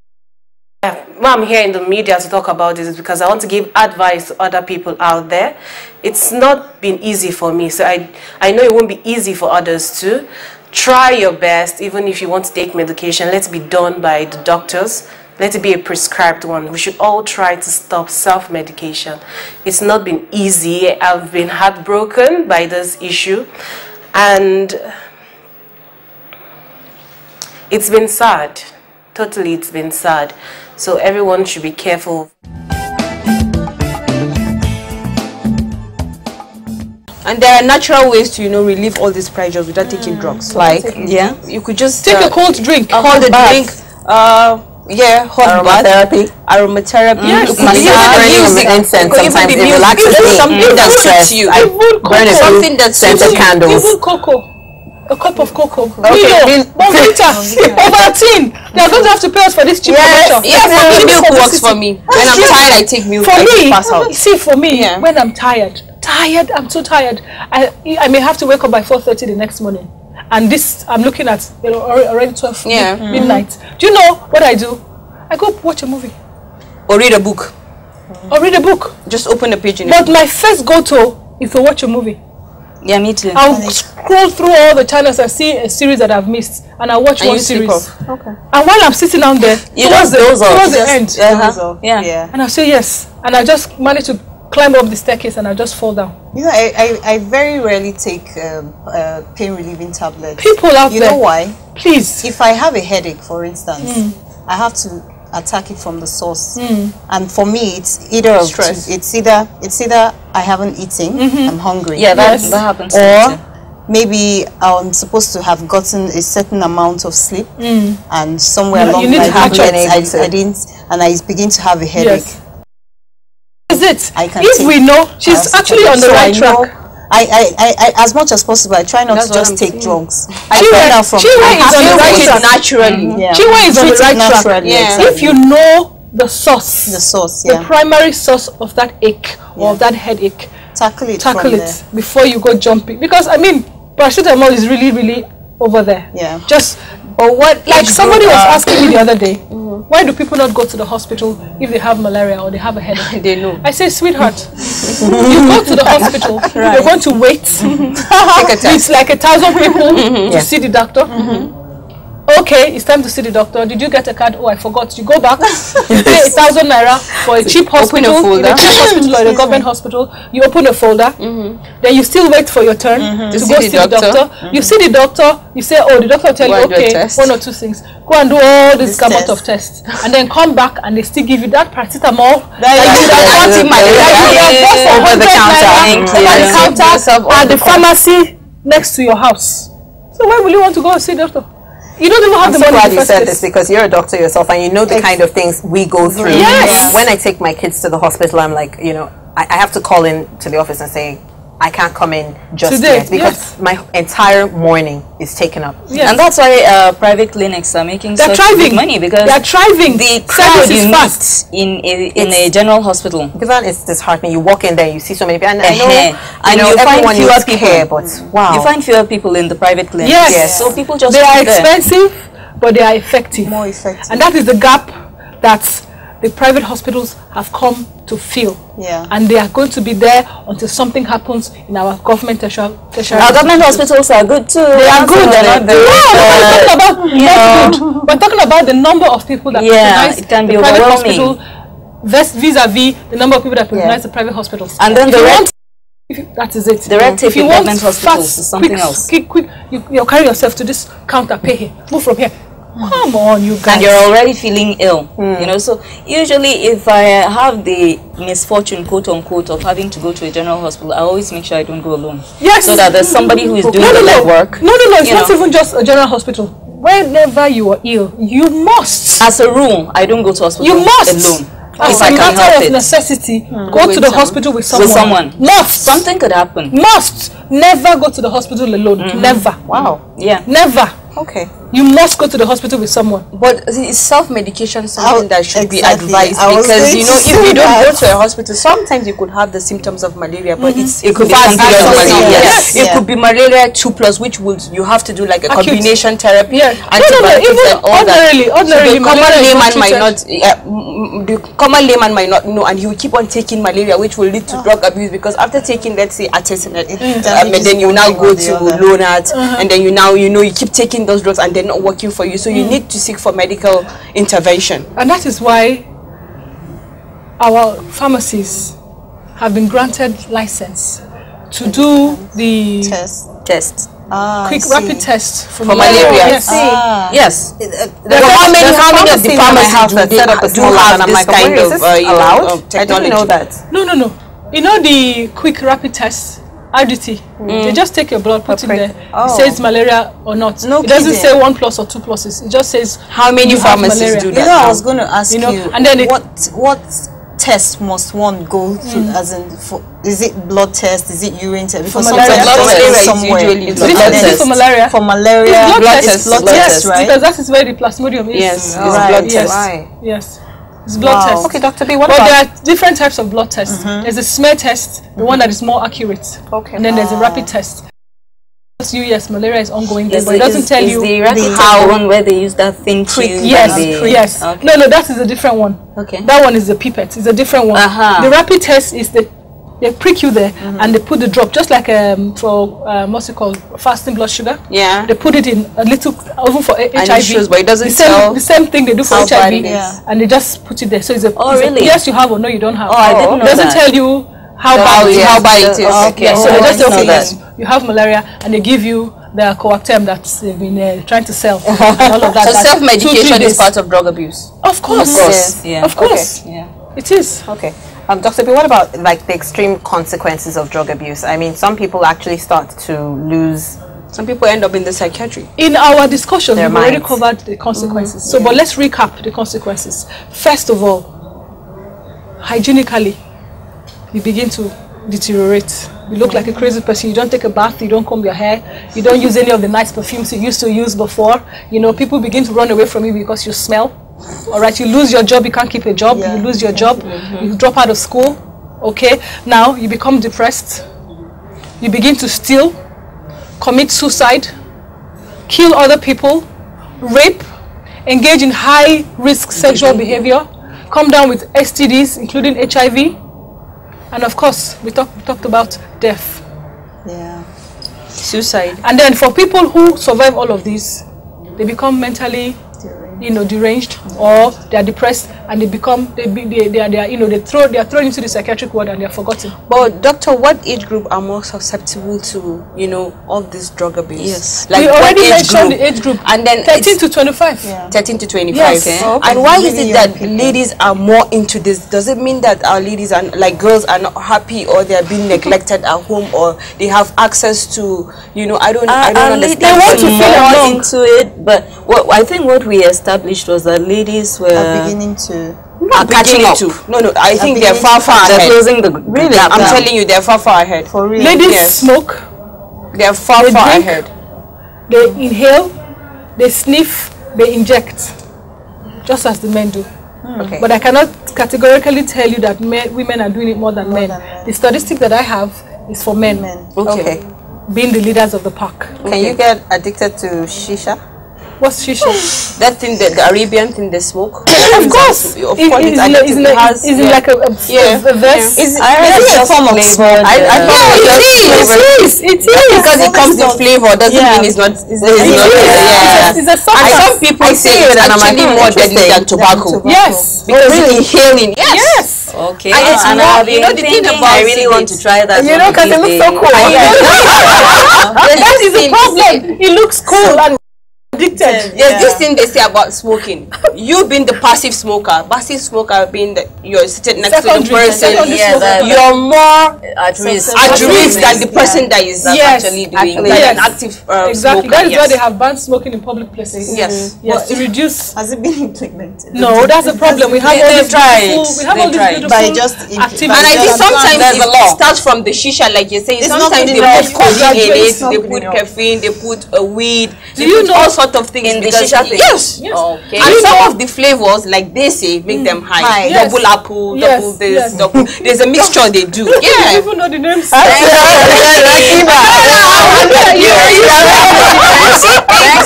I'm here in the media to talk about this is because I want to give advice to other people out there. It's not been easy for me, so I know it won't be easy for others too. Try your best, even if you want to take medication, let it be done by the doctors. Let it be a prescribed one. We should all try to stop self-medication. It's not been easy. I've been heartbroken by this issue, and it's been sad. Totally, it's been sad. So everyone should be careful. And there are natural ways to, relieve all these pressures without taking drugs. Like, you could just take a cold drink. Hot drink. Hot aromatherapy. Aromatherapy. Yes. Massage, incense. Sometimes it relaxes me. Something that suits you. Something that scented candles. Even cocoa. A cup of cocoa. Okay. Ovaltine. They are going to have to pay us for this cheap commercial. Yes, milk works for me. When I'm tired, I take milk. For me, pass out. See, for me, when I'm tired, I'm so tired. I may have to wake up by 4:30 the next morning. And this, I'm looking at already 12 midnight. Do you know what I do? I go watch a movie. Or read a book. Just open the page in But my first go-to is to watch a movie. Yeah, me too. I'll scroll through all the channels and see a series that I've missed, and I watch one series. Okay. And while I'm sitting down there, towards the end, and I say yes, and I just manage to climb up the staircase and I just fall down. I very rarely take pain relieving tablets. People out there, you know why? Please. If I have a headache, for instance, I have to attack it from the source. And for me, it's either of stress. It's either I haven't eaten, I'm hungry. Yeah, that happens. Or maybe I'm supposed to have gotten a certain amount of sleep, and somewhere along the line I didn't, and I begin to have a headache. Yes. Is it? If we know she's actually on the right track. I as much as possible, I try not to just take drugs. I find out from naturally. Chiwa is on the right track. If you know the source, the primary source of that ache or of that headache, tackle it before you go jumping. Because I mean, paracetamol is really over there. Yeah. Just like somebody was asking me the other day, why do people not go to the hospital if they have malaria or they have a headache? They know. I say, sweetheart, you go to the hospital, you're going to wait. It's like 1,000 people to see the doctor. Okay, it's time to see the doctor. Did you get a card? Oh, I forgot. You go back, you pay 1,000 naira for a cheap hospital, in a cheap hospital or a government hospital. You open a folder. Then you still wait for your turn to go see the doctor. You see the doctor. You say, oh, the doctor will tell you, okay, 1 or 2 things. Go and do all this gamut of tests, and then come back and they still give you that paracetamol over the counter at the pharmacy next to your house. So why will you want to go and see the doctor? You don't even have the money. I'm so glad you said this, because you're a doctor yourself and you know the kind of things we go through. Yes. When I take my kids to the hospital, I'm like, I have to call in to the office and say, I can't come in just yet because my entire morning is taken up. Yes. And that's why private clinics are making such big money, because they're thriving. The crowd you meet in a general hospital. Because that is disheartening. You walk in there, you see so many people, and and you find fewer people. But wow, you find fewer people in the private clinics. Yes. So people just they are expensive, but they are effective. More effective. And that is the gap that the private hospitals have come to fill. Yeah. And they are going to be there until something happens in our government tertiary. Our government hospitals are good too. They are good. We're talking about the number of people that it can be overwhelming. vis-a-vis the number of people that patronize the private hospitals. And then that is it. The red tape in government hospitals fast, is something quick, else. Quick, you carry yourself to this counter, pay here, move from here. Come on, you guys. And you're already feeling ill, you know. So usually if I have the misfortune, quote unquote, of having to go to a general hospital, I always make sure I don't go alone. Yes. So that there's somebody who is doing the legwork. No, it's not even just a general hospital. Whenever you are ill, you must. As a rule, I don't go to hospital alone. If I can help matter it. of necessity, go to the hospital with someone. Must. Something could happen. Must. Never go to the hospital alone. Never. Wow. Yeah. Never. Okay. You must go to the hospital with someone. But is self-medication something that should be advised? Because, you know, if you don't go to a hospital, sometimes you could have the symptoms of malaria, but it could be malaria. Yes. It could be malaria 2+, which would you have to do like a combination therapy. Yeah. Even ordinarily, the common layman might not know, and he will keep on taking malaria, which will lead to drug abuse, because after taking, let's say, artesunate, and then you now go to Lonart, and then you keep taking those drugs and they're not working for you, so you need to seek for medical intervention. And that is why our pharmacies have been granted license to do the test. Quick rapid test for malaria. Yes. How many of the pharmacies do set up a small lab, and I'm like, where is this allowed? Technology? I didn't know that. No. You know the quick rapid test, RDT. They just take your blood, put in there. It says malaria or not. It doesn't say 1+ or 2+. It just says how many pharmacies do that. You know, I was going to ask you, and then what test must one go through? As in, is it blood test? Is it urine test? Because malaria, for malaria. For malaria, blood test, right? Because that is where the plasmodium is. Yes, blood test. Yes. It's blood test. Okay, Dr. B, what about? But there are different types of blood tests. There's a smear test, the one that is more accurate. Okay. And then there's a rapid test. Yes, malaria is ongoing there, but it doesn't tell you the rapid test one where they use that thing tube. Yes. Okay. No, that is a different one. Okay. That one is the pipette. It's a different one. The rapid test is they prick you there and they put the drop, just like for what's it called, fasting blood sugar. Yeah. They put it in a little, even for HIV. Shows, but it doesn't tell the same thing they do for HIV, and they just put it there. So it's a really? Yes, you have or no, you don't have. I didn't know it doesn't tell you how bad it is. Okay. So they just say, yes, you have malaria, and they give you the coactem that they've been trying to sell. And all of that. So self-medication is part of drug abuse? Of course. Of course. Okay. Yeah. It is. Okay. Dr. B, what about like the extreme consequences of drug abuse? I mean, some people actually start to lose. Some people end up in the psychiatry. In our discussion, we've already covered the consequences. So, but let's recap the consequences. First of all, hygienically, you begin to deteriorate. You look like a crazy person. You don't take a bath, you don't comb your hair, you don't use any of the nice perfumes you used to use before. You know, people begin to run away from you because you smell. All right, you lose your job, you can't keep a job, you lose your job, you drop out of school. Okay, now you become depressed, you begin to steal, commit suicide, kill other people, rape, engage in high-risk sexual behavior, come down with STDs, including HIV, and of course, we talked about death. Yeah. Suicide. And then for people who survive all of these, they become mentally deranged, or they are depressed, and they are thrown into the psychiatric ward and they are forgotten. But doctor, what age group are more susceptible to all this drug abuse? Yes, like we already mentioned the age group, and then 13 to 25. 13 to 25. Yes. Okay. And why is it that ladies are more into this? Does it mean that our ladies are like girls are not happy, or they are being neglected at home, or they have access to I don't understand. They want to feel more into it, but I think what we established was that ladies were beginning to catching up. No, I think they're far ahead. They're closing the gap. I'm telling you, they're far ahead. For real. Ladies smoke. They're far ahead. They inhale, they sniff, they inject, just as the men do. Okay. But I cannot categorically tell you that women are doing it more than men. The statistic that I have is for men. Okay. Being the leaders of the pack. Can you get addicted to shisha? What's shisha? That thing, the Arabian thing they smoke. Of course. Of course, Is it like a verse? Is it a form of smoke? I thought it is. Because it comes in flavor doesn't mean it's not. It's a And some people say it's actually more deadly than tobacco. Yes. Because it's inhaling. Yes. Okay. And it's more, you know, the thing about I really want to try that. You know, because it looks so cool. That is the problem. It looks cool and addicted. There's this thing they say about smoking. You being the passive smoker being that you're sitting next to the person, you're more at risk than the person that is actually doing an active exactly. smoker. That is why they have banned smoking in public places. Yes. Yes, to reduce. Has it been implemented? No, that's the problem. We have all these beautiful activities. And I think sometimes it starts from the shisha, like you're saying. Sometimes they put cocaine in it, they put caffeine, they put weed. Do you know all sorts of things in the shisha thing? Yes. Okay. And some of the flavors, like they say, make them high. Yes. Double apple, double this, double. There's a mixture they do. I Yeah. don't even know the names. Thanks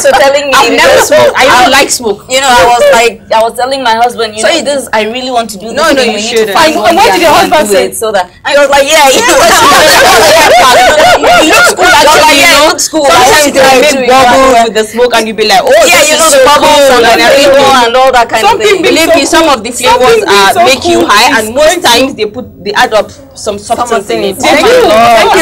for telling me. I've never smoked. I don't like smoke. You know, I was telling my husband, you know, this I really want to do this. No, you shouldn't. And what did your husband say? So that I was like, yeah, it looks cool. Actually, it looks cool. Sometimes they make bubbles with the smoke, and you be like, oh, yeah, you know the bubbles and all that kind of thing. Believe me, some of the flavors make you high, and most times they add up some substance in it. Thank you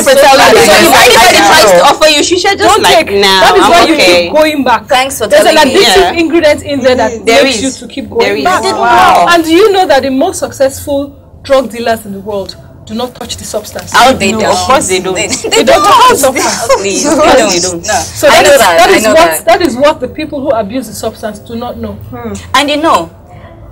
for telling me. So if anybody tries to offer you shisha, just like, nah, that is why I'm you okay. keep going back. Thanks for There's an telling me. addictive ingredient in there that makes you to keep going back. Wow. And do you know that the most successful drug dealers in the world do not touch the substance? How they don't? Of course they don't. They don't touch the substance. Please, Yes. don't. No. So that is what the people who abuse the substance do not know. And you know,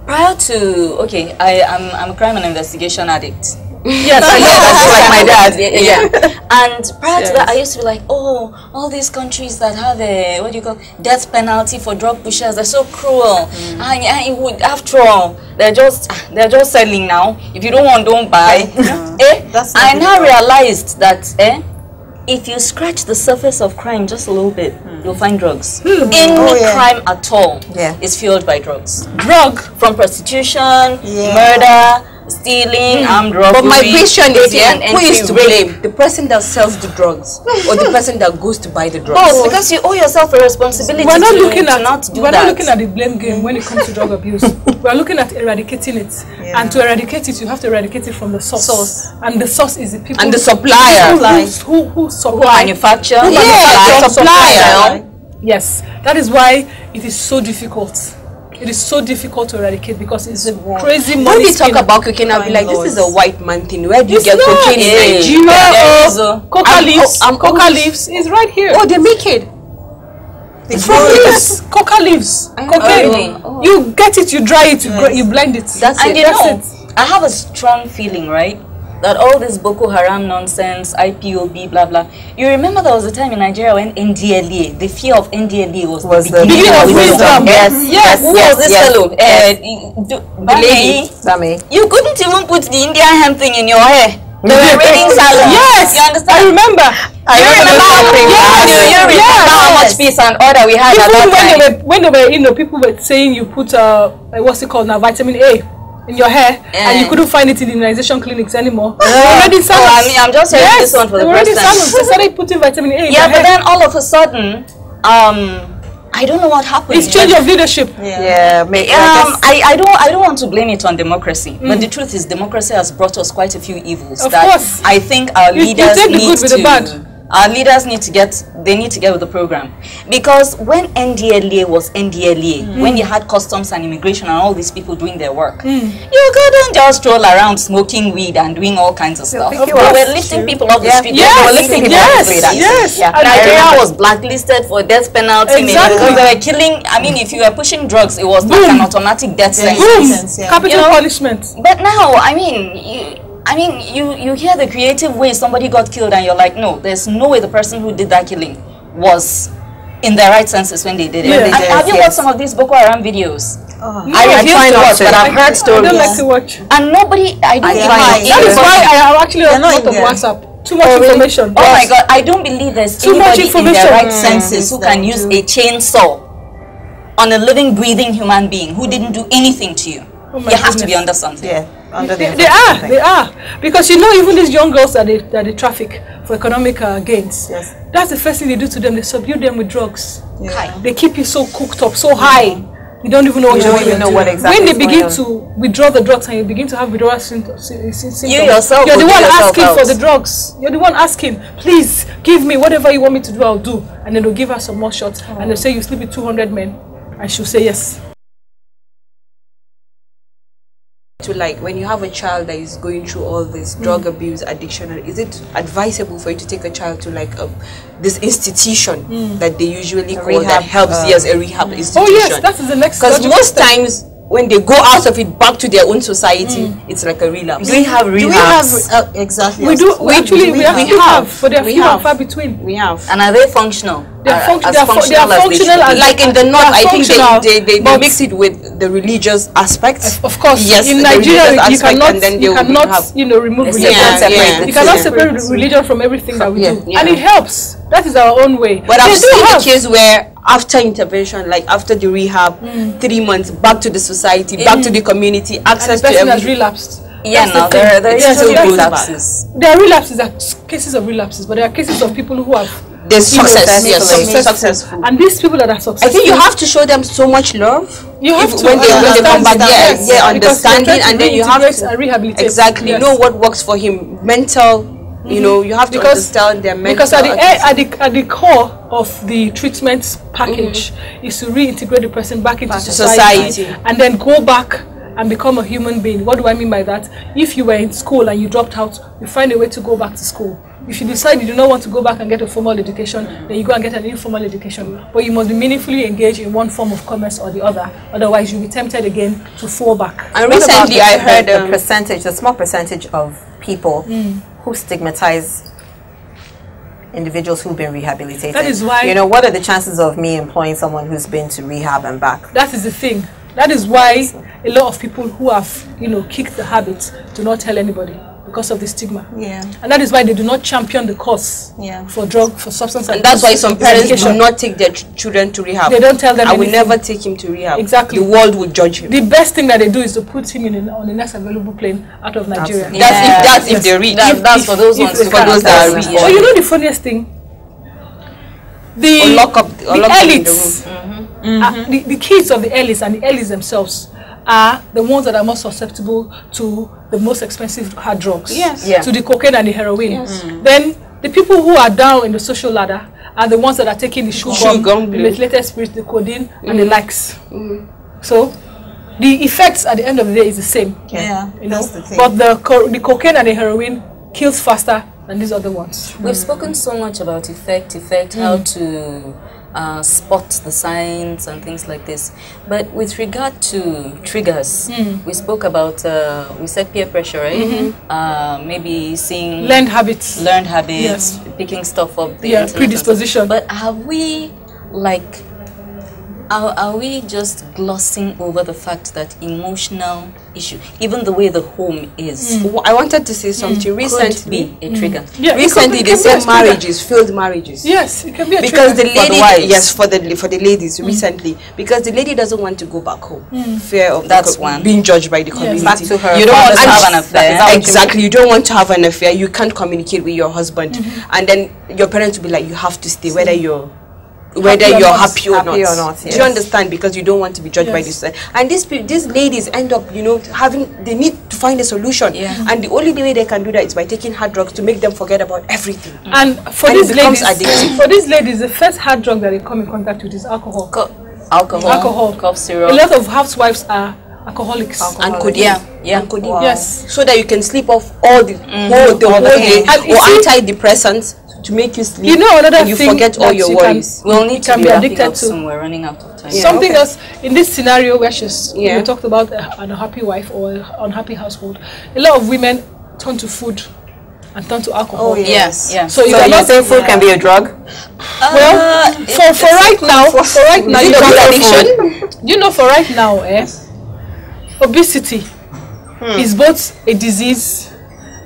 prior to I'm a crime and investigation addict. Yes, I know that. Like my dad. Yeah. And prior to that, I used to be like, oh, all these countries that have a death penalty for drug pushers, they're so cruel. And it would, after all, they're just selling now. If you don't want, don't buy. I now realized that if you scratch the surface of crime just a little bit, you'll find drugs. Any crime at all is fueled by drugs. From prostitution, murder, stealing, armed robbery. But my question is, who is to rape. blame? The person that sells the drugs or the person that goes to buy the drugs? Both, because you owe yourself a responsibility We're not to looking not do we're that. not looking at the blame game when it comes to drug abuse. We're looking at eradicating it. And to eradicate it, you have to eradicate it from the source. And the source is the people. And the supplier. Who supply. Manufacture. Supplier. Yes. That is why it is so difficult. It is so difficult to eradicate because it's a crazy money. When we talk about cocaine, I'll be like, this is a white man thing. Where do you get cocaine in Nigeria? Coca leaves is right here. Oh, they make it. Yes, coca leaves. Cocaine. You get it, you dry it, you blend it. That's it. I have a strong feeling, right, that all this Boko Haram nonsense, IPOB, blah blah. You remember there was a time in Nigeria when NDLA, the fear of NDLA was the beginning of wisdom. Yes. Who was this fellow? Bame. You couldn't even put the Indian hemp thing in your hair. They were raining salon. Yes, you understand? I remember. You remember how much peace and order we had at that time? When they were, people were saying you put what's it called now, vitamin A in your hair, and you couldn't find it in immunization clinics anymore. Already I'm just hearing this one for the first time. They started putting vitamin A in your but hair. then all of a sudden, I don't know what happened. It's change of leadership. I don't want to blame it on democracy, but the truth is democracy has brought us quite a few evils. Of course. I think our leaders take the good with the bad. Our leaders need to get with the program, because when NDLA was NDLA, when you had customs and immigration and all these people doing their work, you couldn't just stroll around smoking weed and doing all kinds of stuff. They were lifting people off the street. They were lifting people off the street. Yes. Nigeria was blacklisted for death penalty. Because they were killing. I mean, if you were pushing drugs, it was like an automatic death sentence. Capital punishment. But now, you hear the creative way somebody got killed and you're like, no, there's no way the person who did that killing was in their right senses when they did it. Have you watched some of these Boko Haram videos? I refuse to watch, but I've heard stories. I don't like to watch. And nobody, I don't find that is why I have actually not on WhatsApp. Too much information. Oh my God, I don't believe there's anybody in their right senses who can use a chainsaw on a living, breathing human being who didn't do anything to you. Oh you have to be under something. Yeah, under they are. Because you know, even these young girls that they traffic for economic gains, yes, that's the first thing they do to them. They subdue them with drugs. Yeah. They keep you so cooked up, so high. You don't even know what you're doing. What exactly. When they begin to withdraw the drugs and you begin to have withdrawal symptoms, you yourself, you're the one asking for the drugs. You're the one asking, please give me whatever you want me to do, I'll do. And then they'll give her some more shots. And they'll say, you sleep with 200 men. And she'll say yes. To like, when you have a child that is going through all this drug abuse, addiction, is it advisable for you to take a child to like this institution that they usually call rehab, that helps a rehab institution? Oh yes, that is the next. Because most times when they go out of it back to their own society, it's like a relapse. We have rehabs. Exactly. We do. We have, but they are few and far between. We have. And are they functional? They are functional as like in the north. I think they mix it with the religious aspect. Of course, yes. In Nigeria, you cannot remove religion. You cannot separate religion from everything that we do, and it helps. That is our own way. But I've seen the case where after intervention, like after the rehab, 3 months back to the society, back to the community, access to everything. Has relapsed. Yeah, no, there are still relapses. There are relapses, there are cases of relapses, but there are cases of people who have successful. And these people that are successful, I think you have to show them so much love. You have to when they come back, understanding, and then you have to rehabilitate. Exactly, know what works for him, mental. You know, you have to understand their mental. Because at the core of the treatment package is to reintegrate the person back into society and then go back and become a human being. What do I mean by that? If you were in school and you dropped out, you find a way to go back to school. If you decide you do not want to go back and get a formal education, then you go and get an informal education. But you must be meaningfully engaged in one form of commerce or the other. Otherwise, you'll be tempted again to fall back. And recently, I heard a small percentage of people who stigmatize individuals who've been rehabilitated. That is why, you know, what are the chances of me employing someone who's been to rehab and back? That is the thing. That is why a lot of people who have, kicked the habit do not tell anybody because of the stigma. Yeah. And that is why they do not champion the cause for substance abuse. And that's why some parents do not take their children to rehab. They don't tell them I will never take him to rehab. Exactly. The world will judge him. The best thing that they do is to put him on the next available plane out of Nigeria. That's if they reach. That's for those ones. For those that are reach. But you know the funniest thing? The elites, the kids of the elites and the elites themselves are the ones that are most susceptible to the most expensive hard drugs, to the cocaine and the heroin. Then the people who are down in the social ladder are the ones that are taking the sugar, the methylated spirit, the codeine, and the likes. So the effects at the end of the day is the same. That's the thing. But the cocaine and the heroin kills faster than these other ones. We've spoken so much about effect, how to spot the signs and things like this. But with regard to triggers, we spoke about, we said peer pressure, right? Maybe seeing... Learned habits, picking stuff up. Predisposition. But have we, are we just glossing over the fact that emotional issue, even the way the home is, I wanted to say something recently. Could be a trigger. Recently, they said marriages, failed marriages. Yes, it can be a because trigger. The lady, for the ladies recently, because the lady doesn't want to go back home. Fear of being judged by the community. Back to her. You don't want to have an affair. Exactly. You don't want to have an affair. You can't communicate with your husband, and then your parents will be like, you have to stay, whether you're happy or not. Do you understand? Because you don't want to be judged by this. And these ladies end up, they need to find a solution. And the only way they can do that is by taking hard drugs to make them forget about everything. And for these ladies, the first hard drug that they come in contact with is alcohol. Alcohol. Cough syrup. A lot of housewives are alcoholics. And codeine. And codeine. Wow. Yes. So that you can sleep off all the whole day. Or antidepressants to make you sleep. Another and you thing forget all your worries. We'll need to be addicted to. We're running out of time. Something else in this scenario where we talked about an unhappy wife or an unhappy household. A lot of women turn to food and turn to alcohol. Yes. So you cannot say food can be a drug. Well, for right now, for right now, obesity is both a disease,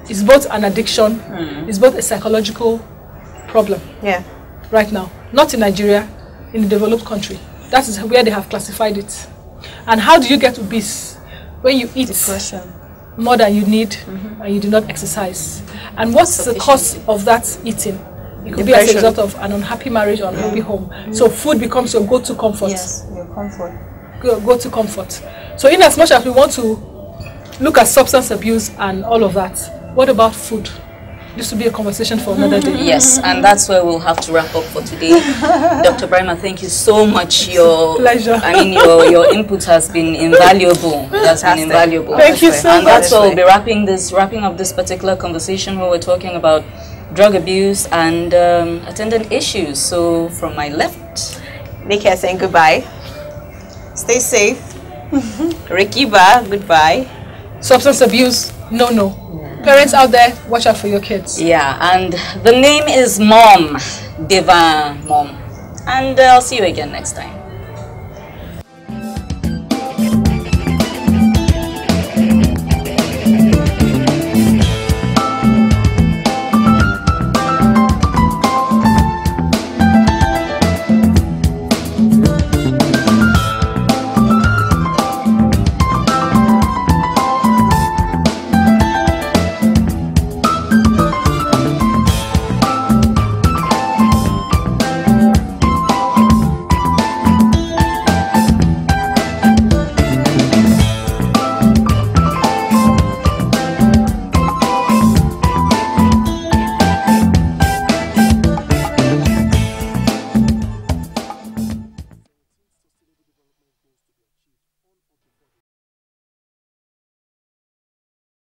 is both an addiction, is both a psychological problem. Right now, not in Nigeria, in the developed country. That is where they have classified it. And how do you get obese? When you eat more than you need and you do not exercise. And what's the cause of that eating? It could be as a result of an unhappy marriage or unhappy home. So food becomes your go-to comfort. Yes, your comfort. Go-to comfort. So in as much as we want to look at substance abuse and all of that, what about food? This will be a conversation for another day. Yes, and that's where we'll have to wrap up for today. Dr. Brima, thank you so much. Your pleasure. I mean, your input has been invaluable. That's been invaluable. Thank you so much. And that's why we'll be wrapping up this particular conversation where we're talking about drug abuse and attendant issues. So from my left, Nikki saying goodbye. Stay safe. Rikiba, goodbye. Substance abuse, no. Parents out there, watch out for your kids. Yeah, and the name is Mom, Deva Mom. And I'll see you again next time.